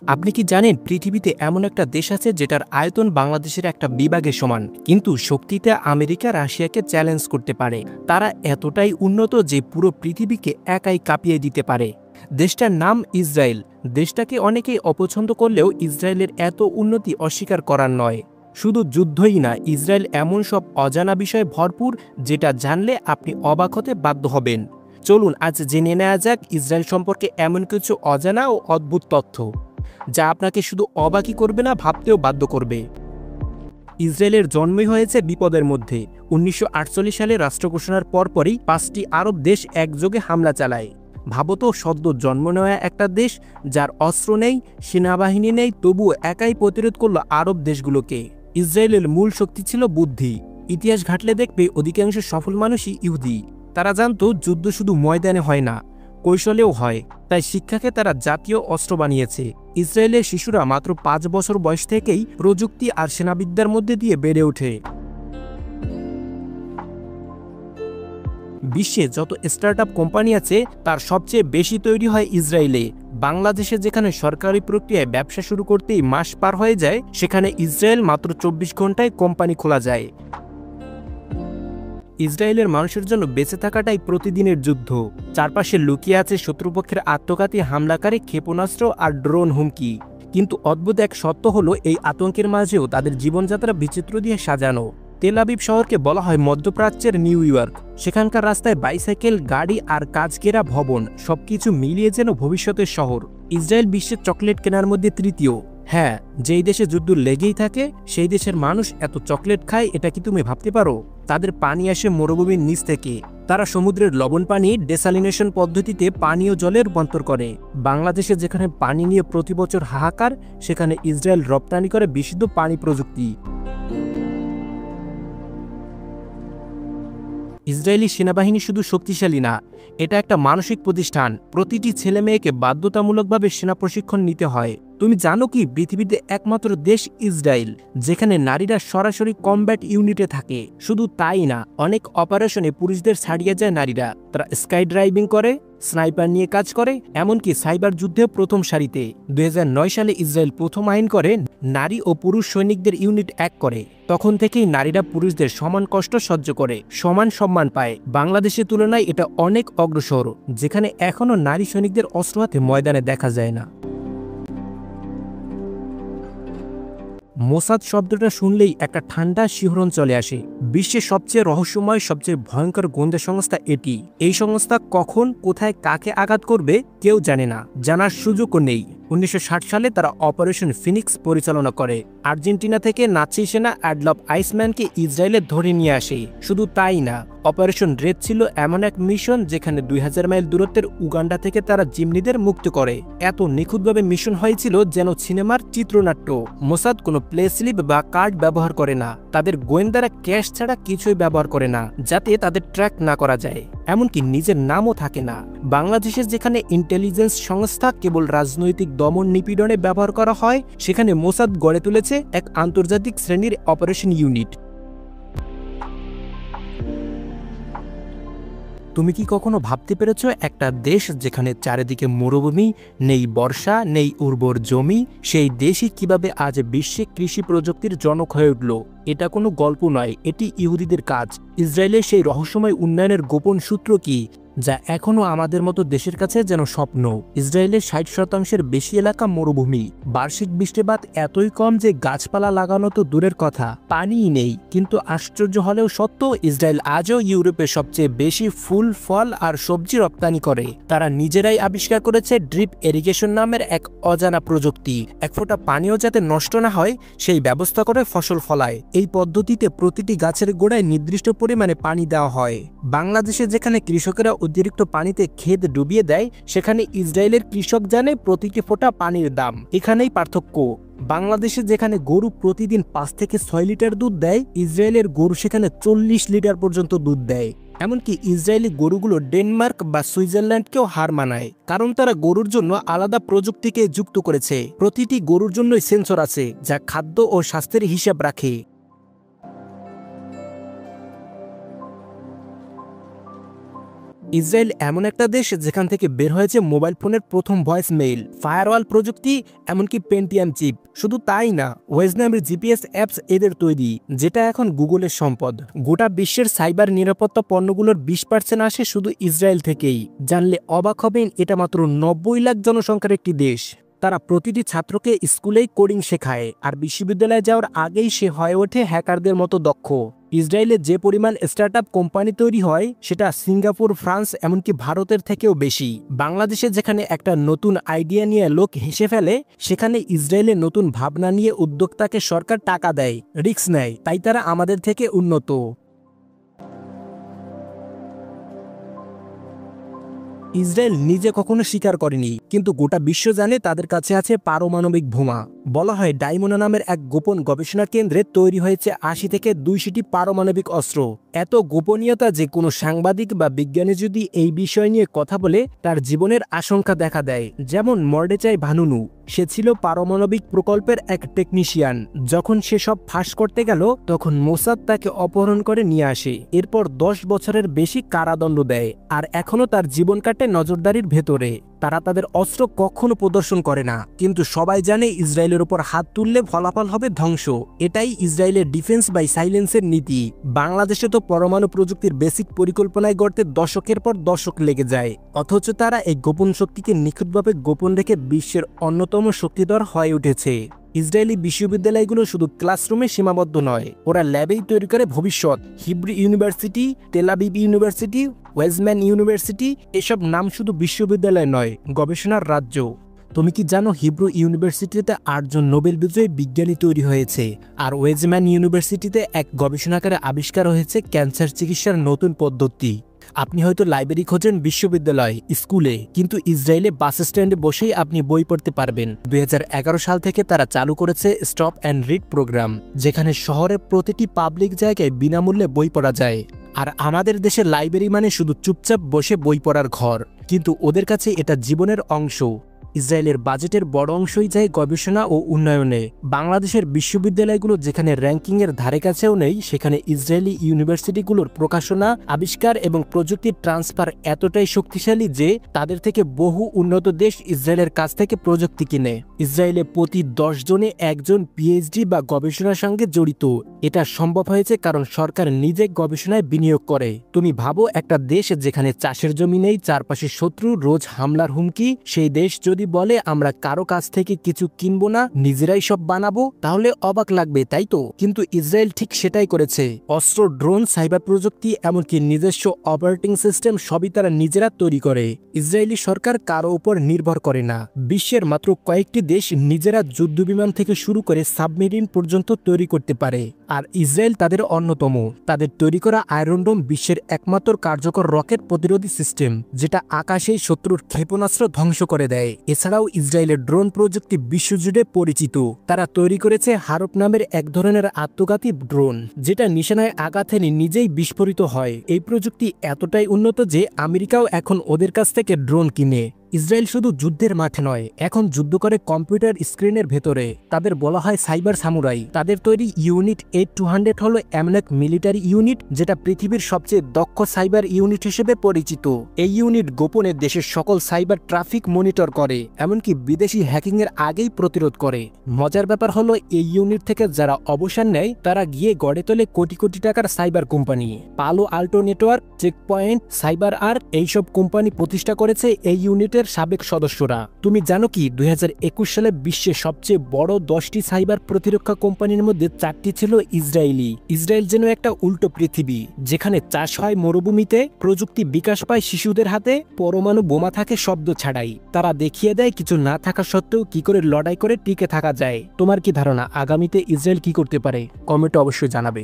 আপনি কি জানেন পৃথিবীতে এমন একটা দেশ আছে যেটার আয়তন বাংলাদেশের একটা বিভাগের সমান, কিন্তু শক্তিতে আমেরিকা রাশিয়াকে চ্যালেঞ্জ করতে পারে। তারা এতটাই উন্নত যে পুরো পৃথিবীকে একাই কাঁপিয়ে দিতে পারে। দেশটার নাম ইসরায়েল। দেশটাকে অনেকেই অপছন্দ করলেও ইসরায়েলের এত উন্নতি অস্বীকার করার নয়। শুধু যুদ্ধই না, ইসরায়েল এমন সব অজানা বিষয়ে ভরপুর যেটা জানলে আপনি অবাক হতে বাধ্য হবেন। চলুন আজ জেনে নেওয়া যাক ইসরায়েল সম্পর্কে এমন কিছু অজানা ও অদ্ভুত তথ্য যা আপনাকে শুধু অবাকই করবে না, ভাবতেও বাধ্য করবে। ইসরায়েলের জন্মই হয়েছে বিপদের মধ্যে। 1948 সালে রাষ্ট্র ঘোষণার পরপরই 5টি আরব দেশ একযোগে হামলা চালায়। ভাবতো, সদ্য জন্ম নেওয়া একটা দেশ যার অস্ত্র নেই, সেনাবাহিনী নেই, তবুও একাই প্রতিরোধ করলো আরব দেশগুলোকে। ইসরায়েলের মূল শক্তি ছিল বুদ্ধি। ইতিহাস ঘাটলে দেখবে অধিকাংশ সফল মানুষই ইহুদি। তারা জানতো যুদ্ধ শুধু ময়দানে হয় না, কৌশলেও হয়। তাই শিক্ষাকে তারা জাতীয় অস্ত্র বানিয়েছে। ইসরায়েলের শিশুরা মাত্র 5 বছর বয়স থেকেই প্রযুক্তি আর সেনাবিদ্যার মধ্যে দিয়ে বেড়ে ওঠে। বিশ্বে যত স্টার্টআপ কোম্পানি আছে তার সবচেয়ে বেশি তৈরি হয় ইসরায়েলে। বাংলাদেশে যেখানে সরকারি প্রক্রিয়ায় ব্যবসা শুরু করতেই মাস পার হয়ে যায়, সেখানে ইসরায়েল মাত্র 24 ঘন্টায় কোম্পানি খোলা যায়। ইসরায়েলের মানুষের জন্য বেঁচে থাকাটাই প্রতিদিনের যুদ্ধ। চারপাশে লুকিয়ে আছে শত্রুপক্ষের আত্মঘাতী হামলাকারী ক্ষেপণাস্ত্র আর ড্রোন হুমকি। কিন্তু অদ্ভুত এক সত্য হলো, এই আতঙ্কের মাঝেও তাদের জীবনযাত্রা বিচিত্র দিয়ে সাজানো। তেল আবিব শহরকে বলা হয় মধ্যপ্রাচ্যের নিউ ইয়র্ক। সেখানকার রাস্তায় বাইসাইকেল, গাড়ি আর কাজ ঘেরা ভবন, সবকিছু মিলিয়ে যেন ভবিষ্যতের শহর। ইসরায়েল বিশ্বের চকলেট কেনার মধ্যে তৃতীয়। হ্যাঁ, যেই দেশে যুদ্ধ লেগেই থাকে সেই দেশের মানুষ এত চকলেট খায়, এটা কি তুমি ভাবতে পারো? তাদের পানি আসে মরুভূমির নিচ থেকে। তারা সমুদ্রের লবণ পানি ডেসালিনেশন পদ্ধতিতে পানীয় জলে রূপান্তর করে। বাংলাদেশে যেখানে পানি নিয়ে প্রতি বছর হাহাকার, সেখানে ইসরায়েল রপ্তানি করে বিশুদ্ধ পানি প্রযুক্তি। ইসরায়েলি সেনাবাহিনী শুধু শক্তিশালী না, এটা একটা মানসিক প্রতিষ্ঠান। প্রতিটি ছেলে মেয়েকে বাধ্যতামূলকভাবে সেনা প্রশিক্ষণ নিতে হয়। তুমি জানো কি, পৃথিবীতে একমাত্র দেশ ইসরায়েল যেখানে নারীরা সরাসরি কমব্যাট ইউনিটে থাকে। শুধু তাই না, অনেক অপারেশনে পুরুষদের ছাড়িয়ে যায় নারীরা। তারা স্কাই ড্রাইভিং করে, স্নাইপার নিয়ে কাজ করে, এমনকি সাইবার যুদ্ধে প্রথম সারিতে। 2009 সালে ইসরায়েল প্রথম আইন করে নারী ও পুরুষ সৈনিকদের ইউনিট এক করে। তখন থেকেই নারীরা পুরুষদের সমান কষ্ট সহ্য করে, সমান সম্মান পায়। বাংলাদেশের তুলনায় এটা অনেক অগ্রসর, যেখানে এখনও নারী সৈনিকদের অস্ত্র হাতে ময়দানে দেখা যায় না। মোসাদ শব্দটা শুনলেই একটা ঠান্ডা শিহরণ চলে আসে। বিশ্বের সবচেয়ে রহস্যময়, সবচেয়ে ভয়ঙ্কর গোয়েন্দা সংস্থা এটি। এই সংস্থা কখন, কোথায়, কাকে আঘাত করবে কেউ জানে না, জানার সুযোগও নেই। 1960 সালে তারা অপারেশন ফিনিক্স পরিচালনা করে। আর্জেন্টিনা থেকে নাৎসি সেনা অ্যাডলফ আইসম্যানকে ইসরায়েলে ধরে নিয়ে আসে। শুধু তাই না, অপারেশন রেড ছিল এমন এক মিশন যেখানে 2000 মাইল দূরত্বের উগান্ডা থেকে তারা জিম্মিদের মুক্ত করে। এত নিখুঁতভাবে মিশন হয়েছিল যেন সিনেমার চিত্রনাট্য। মোসাদ কোনো প্লে স্লিপ বা কার্ড ব্যবহার করে না। তাদের গোয়েন্দারা ক্যাশ ছাড়া কিছুই ব্যবহার করে না, যাতে তাদের ট্র্যাক না করা যায়। এমনকি নিজের নামও থাকে না। বাংলাদেশের যেখানে ইন্টেলিজেন্স সংস্থা কেবল রাজনৈতিক দমন নিপীড়নে ব্যবহার করা হয়, সেখানে মোসাদ গড়ে তুলেছে এক আন্তর্জাতিক শ্রেণীর অপারেশন ইউনিট। তুমি কি কখনো ভাবতে পেরেছ, একটা দেশ যেখানে চারিদিকে মরুভূমি, নেই বর্ষা, নেই উর্বর জমি, সেই দেশই কিভাবে আজ বিশ্বে কৃষি প্রযুক্তির জনক হয়ে উঠল? এটা কোনো গল্প নয়, এটি ইহুদিদের কাজ। ইসরায়েলের সেই রহস্যময় উন্নয়নের গোপন সূত্র কি, যা এখনও আমাদের মতো দেশের কাছে যেন স্বপ্ন? ইসরায়েলের 60% বেশি এলাকা মরুভূমি। বার্ষিক বৃষ্টিপাত এতই কম যে গাছপালা লাগানো তো দূরের কথা, পানিই নেই। কিন্তু আশ্চর্য হলেও সত্য, ইসরায়েল আজও ইউরোপের সবচেয়ে বেশি ফুল, ফল আর সবজি রপ্তানি করে। তারা নিজেরাই আবিষ্কার করেছে ড্রিপ ইরিগেশন নামের এক অজানা প্রযুক্তি। এক ফোঁটা পানিও যাতে নষ্ট না হয় সেই ব্যবস্থা করে ফসল ফলায়। এই পদ্ধতিতে প্রতিটি গাছের গোড়ায় নির্দিষ্ট পরিমাণে পানি দেওয়া হয়। বাংলাদেশে যেখানে কৃষকেরা অতিরিক্ত পানিতে ক্ষেত ডুবিয়ে দেয়, সেখানে ইসরায়েলের কৃষক জানে প্রতিটি ফোঁটা পানির দাম। এখানেই পার্থক্য। বাংলাদেশে যেখানে গরু প্রতিদিন 5 থেকে 6 লিটার দুধ দেয়, ইসরায়েলের গরু সেখানে 40 লিটার পর্যন্ত দুধ দেয়। এমনকি ইসরায়েলি গরুগুলো ডেনমার্ক বা সুইজারল্যান্ডকেও হার মানায়, কারণ তারা গরুর জন্য আলাদা প্রযুক্তিকে যুক্ত করেছে। প্রতিটি গরুর জন্যই সেন্সর আছে, যা খাদ্য ও স্বাস্থ্যের হিসাব রাখে। ইসরায়েল এমন একটা দেশ যেখান থেকে বের হয়েছে মোবাইল ফোনের প্রথম ভয়েস মেইল, ফায়ারওয়াল প্রযুক্তি, এমনকি পেন্টিয়াম চিপ। শুধু তাই না, ওয়েজ নামের জিপিএস অ্যাপস এদের তৈরি, যেটা এখন গুগলের সম্পদ। গোটা বিশ্বের সাইবার নিরাপত্তা পণ্যগুলোর 20% আসে শুধু ইসরায়েল থেকেই। জানলে অবাক হবেন, এটা মাত্র 90 লাখ জনসংখ্যার একটি দেশ। তারা প্রতিটি ছাত্রকে স্কুলেই কোডিং শেখায়, আর বিশ্ববিদ্যালয়ে যাওয়ার আগেই সে হয়ে ওঠে হ্যাকারদের মতো দক্ষ। ইসরায়েলে যে পরিমাণ স্টার্টআপ কোম্পানি তৈরি হয়, সেটা সিঙ্গাপুর, ফ্রান্স, এমনকি ভারতের থেকেও বেশি। বাংলাদেশে যেখানে একটা নতুন আইডিয়া নিয়ে লোক হেসে ফেলে, সেখানে ইসরায়েলে নতুন ভাবনা নিয়ে উদ্যোক্তাকে সরকার টাকা দেয়, রিস্ক নেয়, তাই তারা আমাদের থেকে উন্নত। ইসরায়েল নিজে কখনো স্বীকার করেনি, কিন্তু গোটা বিশ্ব জানে তাদের কাছে আছে পারমাণবিক বোমা। বলা হয় ডাইমোনা নামের এক গোপন গবেষণা কেন্দ্রে তৈরি হয়েছে 80 থেকে 200টি পারমাণবিক অস্ত্র। এত গোপনীয়তা যে কোনো সাংবাদিক বা বিজ্ঞানী যদি এই বিষয় নিয়ে কথা বলে, তার জীবনের আশঙ্কা দেখা দেয়। যেমন মর্ডেচাই ভানুনু, সে ছিল পারমাণবিক প্রকল্পের এক টেকনিশিয়ান। যখন সে সব ফাঁস করতে গেল, তখন মোসাদ তাকে অপহরণ করে নিয়ে আসে। এরপর 10 বছরের বেশি কারাদণ্ড দেয়, আর এখনও তার জীবন কাটে নজরদারির ভেতরে। তারা তাদের অস্ত্র কখনো প্রদর্শন করে না, কিন্তু সবাই জানে ইসরায়েলের উপর হাত তুললে ফলাফল হবে ধ্বংস। এটাই ইসরায়েলের ডিফেন্স বাই সাইলেন্সের নীতি। বাংলাদেশে তো পরমাণু প্রযুক্তির বেসিক পরিকল্পনায় গড়তে দশকের পর দশক লেগে যায়, অথচ তারা এই গোপন শক্তিকে নিখুঁতভাবে গোপন রেখে বিশ্বের অন্যতম শক্তিধর হয়ে উঠেছে। ইসরায়েলি বিশ্ববিদ্যালয়গুলো শুধু ক্লাসরুমে সীমাবদ্ধ নয়, ওরা ল্যাবেই তৈরি করে ভবিষ্যৎ। Hebrew university, Tel Aviv university, Weizmann university, এসব নাম শুধু বিশ্ববিদ্যালয় নয়, গবেষণার রাজ্য। তুমি কি জানো হিব্রু ইউনিভার্সিটিতে 8 জন নোবেল বিজয়ী বিজ্ঞানী তৈরি হয়েছে, আর ওয়েজম্যান ইউনিভার্সিটিতে এক গবেষণাগারে আবিষ্কার হয়েছে ক্যান্সার চিকিৎসার নতুন পদ্ধতি। আপনি হয়তো লাইব্রেরি খোঁজেন বিশ্ববিদ্যালয়, স্কুলে, কিন্তু ইসরায়েলে বাস স্ট্যান্ডে বসেই আপনি বই পড়তে পারবেন। 2011 সাল থেকে তারা চালু করেছে স্টপ অ্যান্ড রিড প্রোগ্রাম, যেখানে শহরের প্রতিটি পাবলিক জায়গায় বিনামূল্যে বই পড়া যায়। আর আমাদের দেশের লাইব্রেরি মানে শুধু চুপচাপ বসে বই পড়ার ঘর, কিন্তু ওদের কাছে এটা জীবনের অংশ। ইসরায়েলের বাজেটের বড় অংশই যায় গবেষণা ও উন্নয়নে। বাংলাদেশের বিশ্ববিদ্যালয়গুলো যেখানে র্যাঙ্কিংয়ের ধারে কাছেও নেই, সেখানে ইসরায়েলি ইউনিভার্সিটিগুলোর প্রকাশনা, আবিষ্কার এবং প্রযুক্তির ট্রান্সফার এতটাই শক্তিশালী যে তাদের থেকে বহু উন্নত দেশ ইসরায়েলের কাছ থেকে প্রযুক্তি কিনে। ইসরায়েলে প্রতি 10 জনে একজন পিএইচডি বা গবেষণার সঙ্গে জড়িত। এটা সম্ভব হয়েছে কারণ সরকার নিজে গবেষণায় বিনিয়োগ করে। তুমি ভাবো, একটা দেশ যেখানে চাষের জমি নেই, চারপাশে শত্রু, রোজ হামলার হুমকি, সেই দেশ যদি বলে আমরা কারো কাছ থেকে কিছু কিনবো না, নিজেরাই সব বানাবো, তাহলে অবাক লাগবে, তাই তো? কিন্তু ইসরায়েল ঠিক সেটাই করেছে। অস্ত্র, ড্রোন, সাইবার প্রযুক্তি, এমনকি নিজস্ব অপারেটিং সিস্টেম সবই তারা নিজেরা তৈরি করে। ইসরায়েলি সরকার কারো উপর নির্ভর করে না। বিশ্বের মাত্র কয়েকটি দেশ নিজেরা যুদ্ধবিমান থেকে শুরু করে সাবমেরিন পর্যন্ত তৈরি করতে পারে, আর ইসরায়েল তাদের অন্যতম। তাদের তৈরি করা আয়রন ডোম বিশ্বের একমাত্র কার্যকর রকেট প্রতিরোধী সিস্টেম, যেটা আকাশেই শত্রুর ক্ষেপণাস্ত্র ধ্বংস করে দেয়। এছাড়াও ইসরায়েলের ড্রোন প্রযুক্তি বিশ্বজুড়ে পরিচিত। তারা তৈরি করেছে হারপ নামের এক ধরনের আত্মঘাতী ড্রোন, যেটা নিশানায় আঘাত এনে নিজেই বিস্ফোরিত হয়। এই প্রযুক্তি এতটাই উন্নত যে আমেরিকাও এখন ওদের কাছ থেকে ড্রোন কিনে। ইসরায়েল শুধু যুদ্ধের মাঠে নয়, এখন যুদ্ধ করে কম্পিউটার স্ক্রিনের ভেতরে। তাদের বলা হয় সাইবার সামুরাই। তাদের তৈরি ইউনিট 8200 হলো এমন এক মিলিটারি ইউনিট যেটা পৃথিবীর সবচেয়ে দক্ষ সাইবার ইউনিট হিসেবে পরিচিত। এই ইউনিট গোপনে দেশের সকল সাইবার ট্রাফিক মনিটর করে, এমনকি বিদেশি হ্যাকিংয়ের আগেই প্রতিরোধ করে। মজার ব্যাপার হলো, এই ইউনিট থেকে যারা অবসর নেয় তারা গিয়ে গড়ে তোলে কোটি কোটি টাকার cyber company. Palo Alto Network, Checkpoint, CyberArk, এইসব কোম্পানি প্রতিষ্ঠা করেছে এই ইউনিটের সাবেক সদস্যরা। তুমি জানো কি, 2021 সালে বিশ্বের সবচেয়ে বড় 10টি সাইবার প্রতিরক্ষা কোম্পানির মধ্যে 4টি ছিল ইসরায়েলি। ইসরায়েল যেন একটা উল্টো পৃথিবী, যেখানে চাষ হয় মরুভূমিতে, প্রযুক্তি বিকাশ পায় শিশুদের হাতে, পরমাণু বোমা থাকে শব্দ ছাড়াই। তারা দেখিয়ে দেয় কিছু না থাকা সত্ত্বেও কি করে লড়াই করে টিকে থাকা যায়। তোমার কি ধারণা আগামীতে ইসরায়েল কি করতে পারে? কমেন্টে অবশ্যই জানাবে।